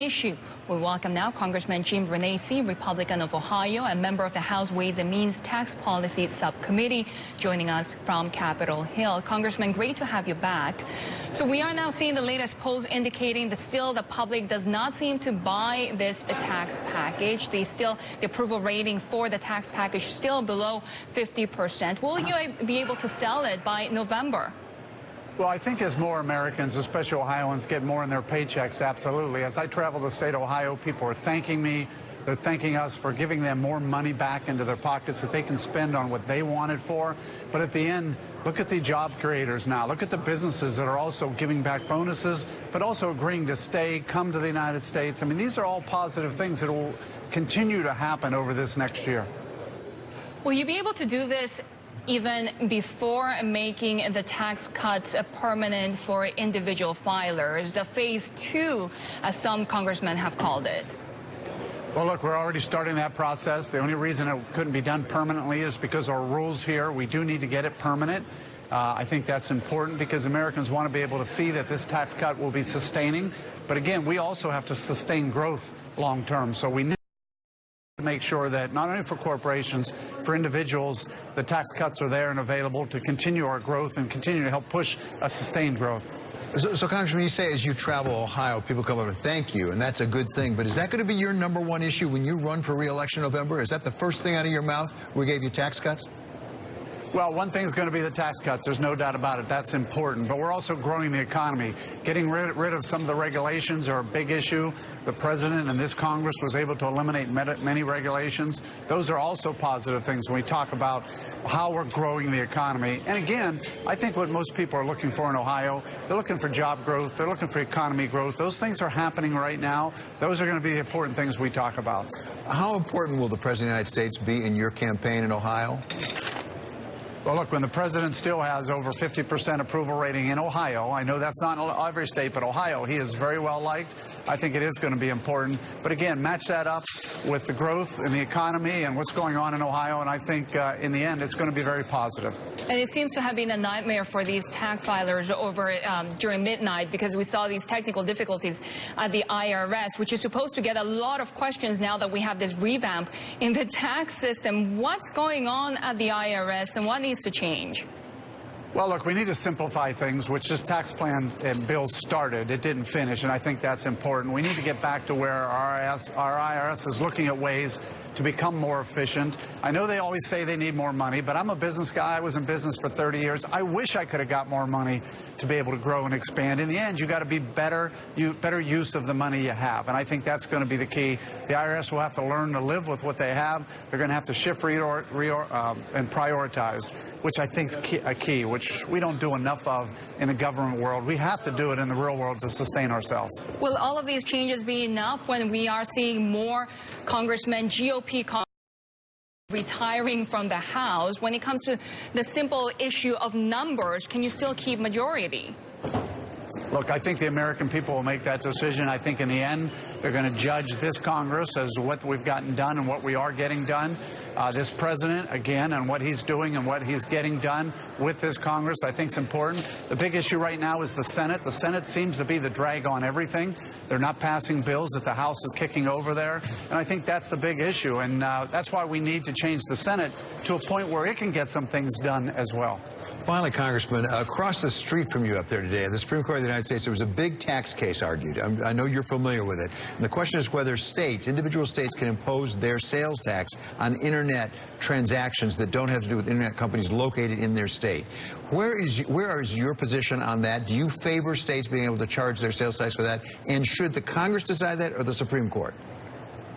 Issue. We welcome now Congressman Jim Renacci, Republican of Ohio and member of the House Ways and Means Tax Policy Subcommittee, joining us from Capitol Hill. Congressman, great to have you back. So we are now seeing the latest polls indicating that still the public does not seem to buy this tax package. The approval rating for the tax package still below 50%. Will you be able to sell it by November? Well, I think as more Americans, especially Ohioans, get more in their paychecks, absolutely. As I travel the state of Ohio, people are thanking me. They're thanking us for giving them more money back into their pockets that they can spend on what they wanted for. But at the end, look at the job creators now. Look at the businesses that are also giving back bonuses, but also agreeing to stay, come to the United States. I mean, these are all positive things that will continue to happen over this next year. Will you be able to do this even before making the tax cuts permanent for individual filers, the phase 2, as some congressmen have called it? Well, look, we're already starting that process. The only reason it couldn't be done permanently is because our rules here, we do need to get it permanent. I think that's important because Americans want to be able to see that this tax cut will be sustaining. But again, we also have to sustain growth long term. So we need to make sure that not only for corporations, for individuals, the tax cuts are there and available to continue our growth and continue to help push a sustained growth. So Congressman, you say as you travel Ohio, people come over and thank you, and that's a good thing. But is that going to be your #1 issue when you run for re-election in November? Is that the first thing out of your mouth? We gave you tax cuts? Well, one thing's going to be the tax cuts. There's no doubt about it. That's important. But we're also growing the economy. Getting rid of some of the regulations are a big issue. The president and this Congress was able to eliminate many regulations. Those are also positive things when we talk about how we're growing the economy. And again, I think what most people are looking for in Ohio, they're looking for job growth. They're looking for economy growth. Those things are happening right now. Those are going to be the important things we talk about. How important will the President of the United States be in your campaign in Ohio? Well, look, when the president still has over 50% approval rating in Ohio, I know that's not in every state, but Ohio, he is very well liked. I think it is going to be important. But again, match that up with the growth in the economy and what's going on in Ohio, and I think in the end, it's going to be very positive. And it seems to have been a nightmare for these tax filers over during midnight because we saw these technical difficulties at the IRS, which is supposed to get a lot of questions now that we have this revamp in the tax system. What's going on at the IRS and what needs to change? Well, look, we need to simplify things, which this tax plan and bill started. It didn't finish, and I think that's important. We need to get back to where our IRS is looking at ways to become more efficient. I know they always say they need more money, but I'm a business guy. I was in business for 30 years. I wish I could have got more money to be able to grow and expand. In the end, you got to be better use of the money you have, and I think that's going to be the key. The IRS will have to learn to live with what they have. They're going to have to shift and prioritize, which I think is a key, which we don't do enough of in the government world. We have to do it in the real world to sustain ourselves. Will all of these changes be enough when we are seeing more congressmen, GOP retiring from the House? When it comes to the simple issue of numbers, can you still keep majority? Look, I think the American people will make that decision. I think in the end, they're going to judge this Congress as what we've gotten done and what we are getting done. This president, again, and what he's doing and what he's getting done with this Congress, I think is important. The big issue right now is the Senate. The Senate seems to be the drag on everything. They're not passing bills that the House is kicking over there. And I think that's the big issue. And that's why we need to change the Senate to a point where it can get some things done as well. Finally, Congressman, across the street from you up there today, at the Supreme Court of the United States, there was a big tax case argued. I know you're familiar with it. And the question is whether individual states can impose their sales tax on internet transactions that don't have to do with internet companies located in their state. Where is your position on that? Do you favor states being able to charge their sales tax for that? And should the Congress decide that or the Supreme Court?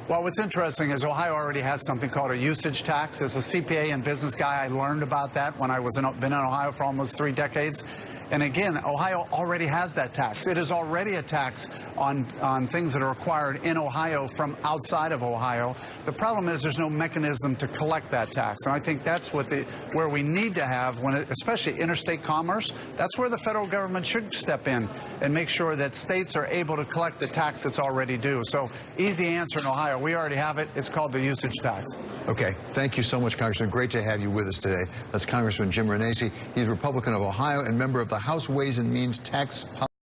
Well, what's interesting is Ohio already has something called a usage tax. As a CPA and business guy, I learned about that when I been in Ohio for almost 3 decades. And again, Ohio already has that tax. It is already a tax on things that are acquired in Ohio from outside of Ohio. The problem is there's no mechanism to collect that tax. And I think that's where we need to have, especially interstate commerce, that's where the federal government should step in and make sure that states are able to collect the tax that's already due. So easy answer in Ohio. We already have it. It's called the usage tax. Okay. Thank you so much, Congressman. Great to have you with us today. That's Congressman Jim Renacci. He's a Republican of Ohio and member of the House Ways and Means Tax Policy